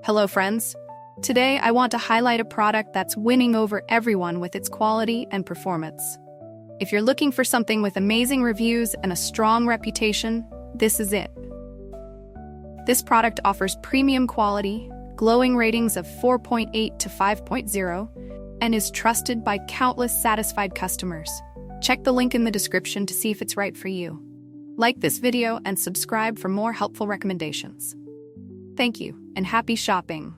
Hello friends! Today I want to highlight a product that's winning over everyone with its quality and performance. If you're looking for something with amazing reviews and a strong reputation, this is it. This product offers premium quality, glowing ratings of 4.8 to 5.0, and is trusted by countless satisfied customers. Check the link in the description to see if it's right for you. Like this video and subscribe for more helpful recommendations. Thank you, and happy shopping!